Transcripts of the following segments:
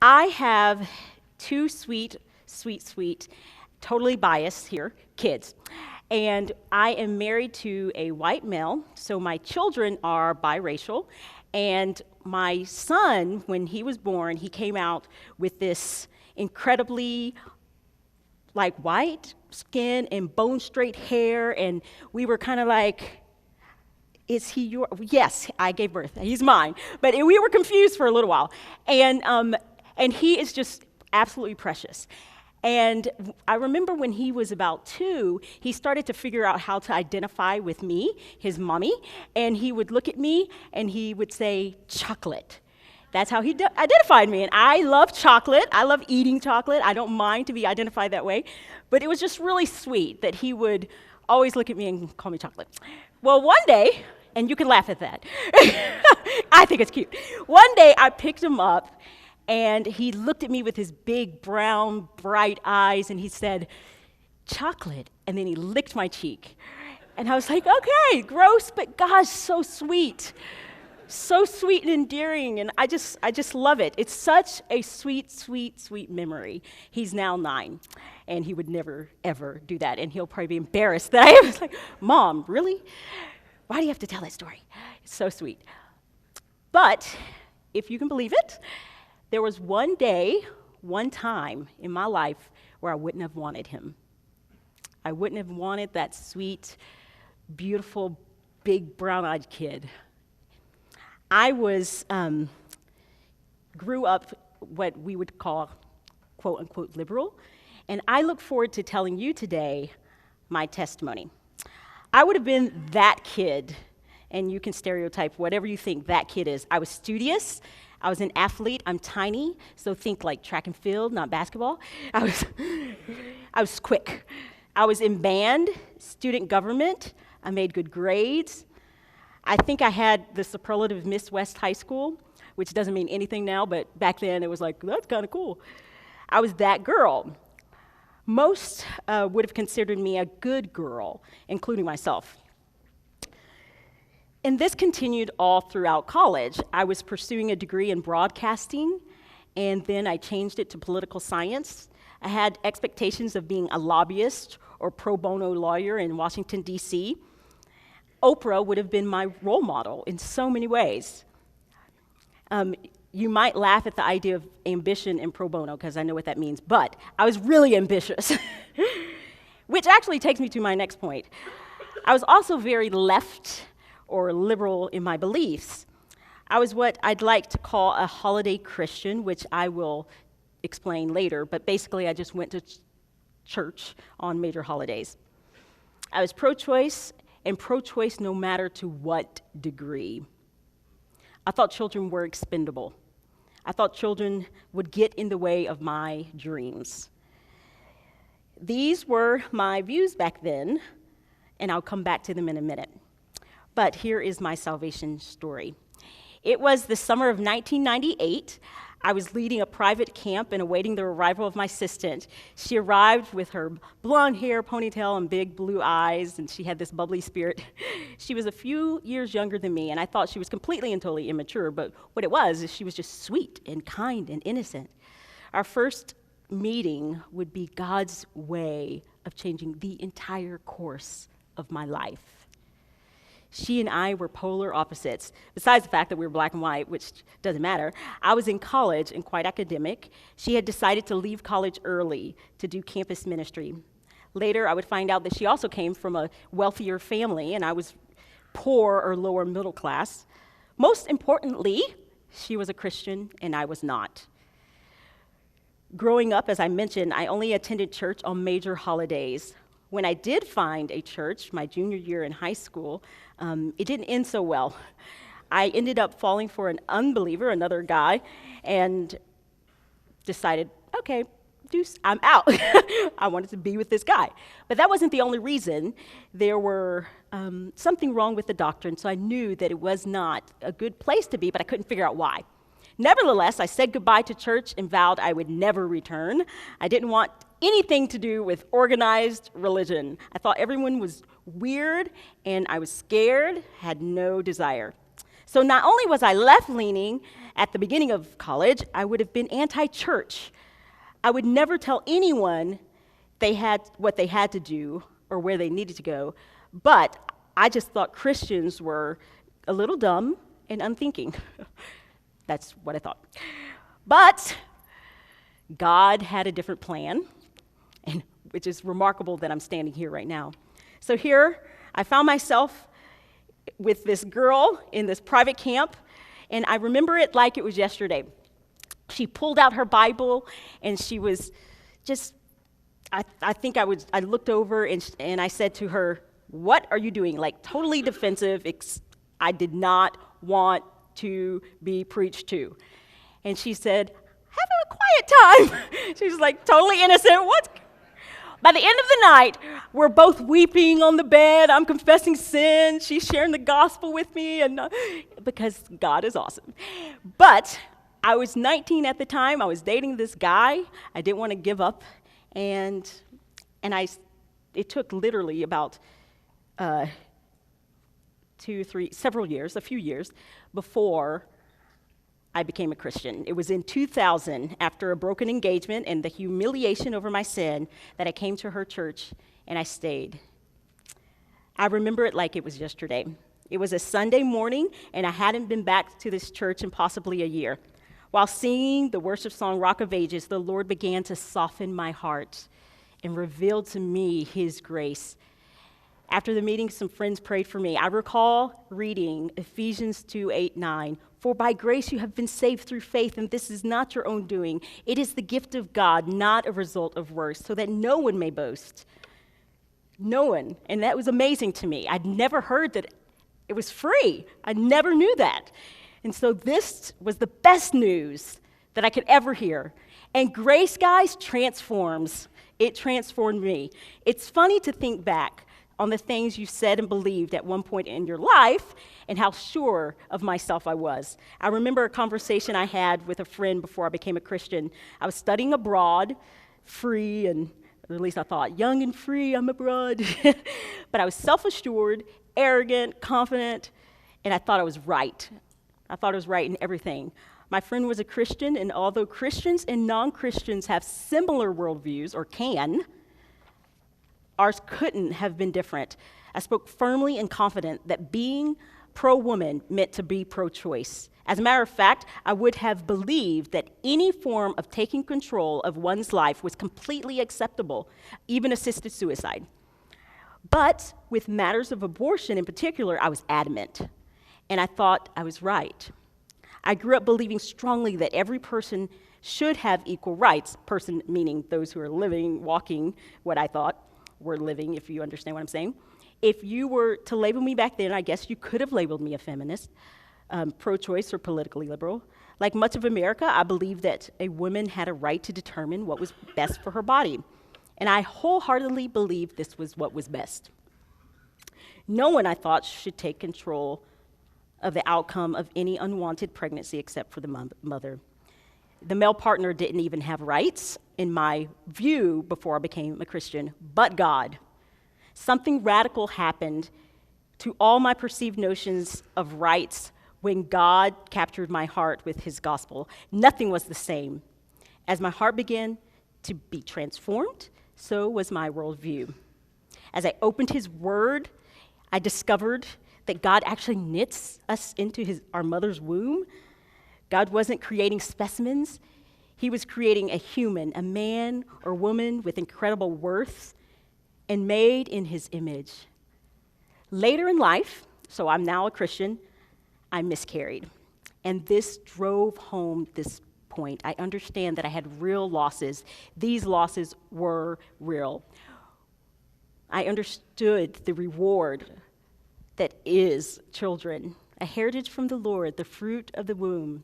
I have two sweet, totally biased here, kids. And I am married to a white male, so my children are biracial. And my son, when he was born, he came out with this incredibly white skin and bone straight hair, and we were kind of like, is he your? Yes, I gave birth. He's mine. But we were confused for a little while. And he is just absolutely precious. And I remember when he was about 2, he started to figure out how to identify with me, his mommy, and he would look at me and he would say, chocolate. That's how he identified me. And I love chocolate. I love eating chocolate. I don't mind to be identified that way. But it was just really sweet that he would always look at me and call me chocolate. Well, one day, and you can laugh at that. I think it's cute. One day I picked him up and he looked at me with his big, brown, bright eyes, and he said, chocolate, and then he licked my cheek. And I was like, okay, gross, but gosh, so sweet. So sweet and endearing, and I just love it. It's such a sweet, sweet, sweet memory. He's now 9, and he would never, ever do that, and he'll probably be embarrassed that I was like, Mom, really? Why do you have to tell that story? It's so sweet. But if you can believe it, there was one day, one time in my life where I wouldn't have wanted him. I wouldn't have wanted that sweet, beautiful, big, brown-eyed kid. I grew up what we would call, quote unquote, liberal, and I look forward to telling you today my testimony. I would have been that kid, and you can stereotype whatever you think that kid is. I was studious, I was an athlete, I'm tiny, so think like track and field, not basketball. I was quick. I was in band, student government, I made good grades. I think I had the superlative Miss West High School, which doesn't mean anything now, but back then it was like, that's kind of cool. I was that girl. Most would have considered me a good girl, including myself. And this continued all throughout college. I was pursuing a degree in broadcasting, and then I changed it to political science. I had expectations of being a lobbyist or pro bono lawyer in Washington, D.C. Oprah would have been my role model in so many ways. You might laugh at the idea of ambition and pro bono, because I know what that means, but I was really ambitious, which actually takes me to my next point. I was also very left or liberal in my beliefs. I was what I'd like to call a holiday Christian, which I will explain later, but basically I just went to church on major holidays. I was pro-choice, and pro-choice no matter to what degree. I thought children were expendable. I thought children would get in the way of my dreams. These were my views back then, and I'll come back to them in a minute. But here is my salvation story. It was the summer of 1998. I was leading a private camp and awaiting the arrival of my assistant. She arrived with her blonde hair, ponytail, and big blue eyes, and she had this bubbly spirit. She was a few years younger than me, and I thought she was completely and totally immature, but what it was is she was just sweet and kind and innocent. Our first meeting would be God's way of changing the entire course of my life. She and I were polar opposites, besides the fact that we were black and white, which doesn't matter. I was in college and quite academic. She had decided to leave college early to do campus ministry. Later, I would find out that she also came from a wealthier family, and I was poor or lower middle class. Most importantly, she was a Christian, and I was not. Growing up, as I mentioned, I only attended church on major holidays. When I did find a church, my junior year in high school, it didn't end so well. I ended up falling for an unbeliever, another guy, and decided, okay, deuce, I'm out. I wanted to be with this guy. But that wasn't the only reason. There were something wrong with the doctrine, so I knew that it was not a good place to be, but I couldn't figure out why. Nevertheless, I said goodbye to church and vowed I would never return. I didn't want anything to do with organized religion. I thought everyone was weird, and I was scared, had no desire. So not only was I left-leaning at the beginning of college, I would have been anti-church. I would never tell anyone what they had to do or where they needed to go, but I just thought Christians were a little dumb and unthinking. That's what I thought. But God had a different plan, and which is remarkable that I'm standing here right now. So here, I found myself with this girl in this private camp, and I remember it like it was yesterday. She pulled out her Bible, and she was just, I looked over, and I said to her, "What are you doing?" Like, totally defensive. I did not want to be preached to. And she said, "Having a quiet time." She was like totally innocent. By the end of the night, we're both weeping on the bed. I'm confessing sin. She's sharing the gospel with me, and because God is awesome. But I was 19 at the time. I was dating this guy. I didn't want to give up, and it took literally about several years, a few years, before I became a Christian. It was in 2000, after a broken engagement and the humiliation over my sin, that I came to her church and I stayed. I remember it like it was yesterday. It was a Sunday morning, and I hadn't been back to this church in possibly a year. While singing the worship song, Rock of Ages, the Lord began to soften my heart and revealed to me his grace. After the meeting, some friends prayed for me. I recall reading Ephesians 2:8-9. "For by grace you have been saved through faith, and this is not your own doing. It is the gift of God, not a result of works, so that no one may boast." No one. And that was amazing to me. I'd never heard that it was free. I never knew that. And so this was the best news that I could ever hear. And grace, guys, transforms. It transformed me. It's funny to think back on the things you said and believed at one point in your life and how sure of myself I was. I remember a conversation I had with a friend before I became a Christian. I was studying abroad, free, and or at least I thought, young and free, I'm abroad. But I was self-assured, arrogant, confident, and I thought I was right. I thought I was right in everything. My friend was a Christian, and although Christians and non-Christians have similar worldviews, or can, ours couldn't have been different. I spoke firmly and confident that being pro-woman meant to be pro-choice. As a matter of fact, I would have believed that any form of taking control of one's life was completely acceptable, even assisted suicide. But with matters of abortion in particular, I was adamant, and I thought I was right. I grew up believing strongly that every person should have equal rights, person meaning those who are living, walking what I thought were living, if you understand what I'm saying. If you were to label me back then, I guess you could have labeled me a feminist, pro-choice or politically liberal. Like much of America, I believed that a woman had a right to determine what was best for her body. And I wholeheartedly believed this was what was best. No one, I thought, should take control of the outcome of any unwanted pregnancy except for the mother. The male partner didn't even have rights, in my view, before I became a Christian, but God. Something radical happened to all my perceived notions of rights when God captured my heart with his gospel. Nothing was the same. As my heart began to be transformed, so was my worldview. As I opened his word, I discovered that God actually knits us into our mother's womb. God wasn't creating specimens. He was creating a human, a man or woman with incredible worth and made in his image. Later in life, so I'm now a Christian, I miscarried. And this drove home this point. I understand that I had real losses. These losses were real. I understood the reward that is children, a heritage from the Lord, the fruit of the womb.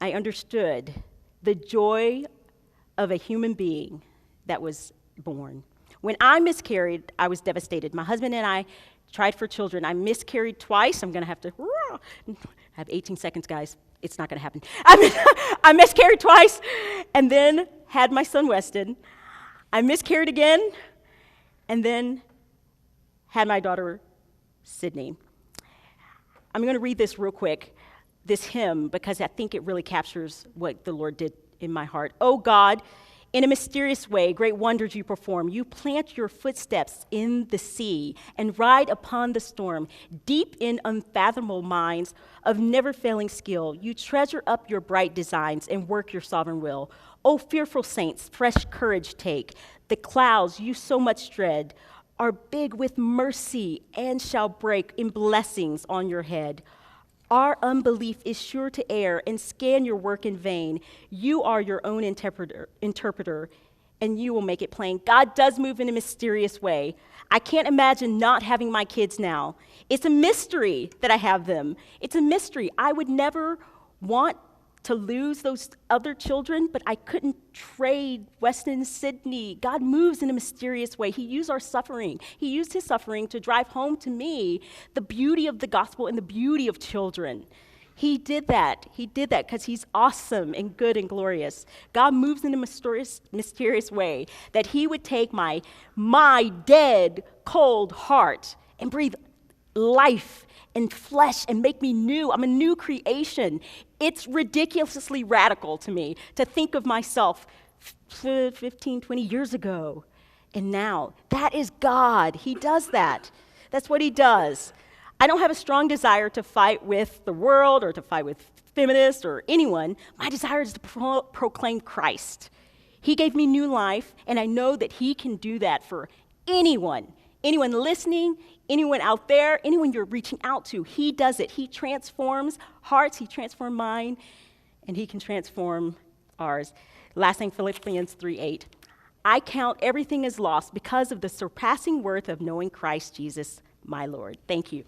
I understood the joy of a human being that was born. When I miscarried, I was devastated. My husband and I tried for children. I miscarried twice. I'm going to have to, I have 18 seconds, guys. It's not going to happen. I miscarried twice and then had my son Weston. I miscarried again and then had my daughter Sydney. I'm going to read this real quick, this hymn, because I think it really captures what the Lord did in my heart. Oh God, in a mysterious way, great wonders you perform. You plant your footsteps in the sea and ride upon the storm. Deep in unfathomable minds of never-failing skill, you treasure up your bright designs and work your sovereign will. O fearful saints, fresh courage take. The clouds you so much dread are big with mercy and shall break in blessings on your head. Our unbelief is sure to err and scan your work in vain. You are your own interpreter, and you will make it plain. God does move in a mysterious way. I can't imagine not having my kids now. It's a mystery that I have them. It's a mystery. I would never want to lose those other children, but I couldn't trade Weston and Sydney. God moves in a mysterious way. He used our suffering. He used his suffering to drive home to me the beauty of the gospel and the beauty of children. He did that. He did that because he's awesome and good and glorious. God moves in a mysterious way that he would take my dead, cold heart and breathe life and flesh and make me new. I'm a new creation. It's ridiculously radical to me to think of myself 15, 20 years ago and now. That is God. He does that. That's what he does. I don't have a strong desire to fight with the world or to fight with feminists or anyone. My desire is to proclaim Christ. He gave me new life, and I know that he can do that for anyone. Anyone listening, anyone out there, anyone you're reaching out to, he does it. He transforms hearts, he transforms mine, and he can transform ours. Last thing, Philippians 3:8. I count everything as lost because of the surpassing worth of knowing Christ Jesus, my Lord. Thank you.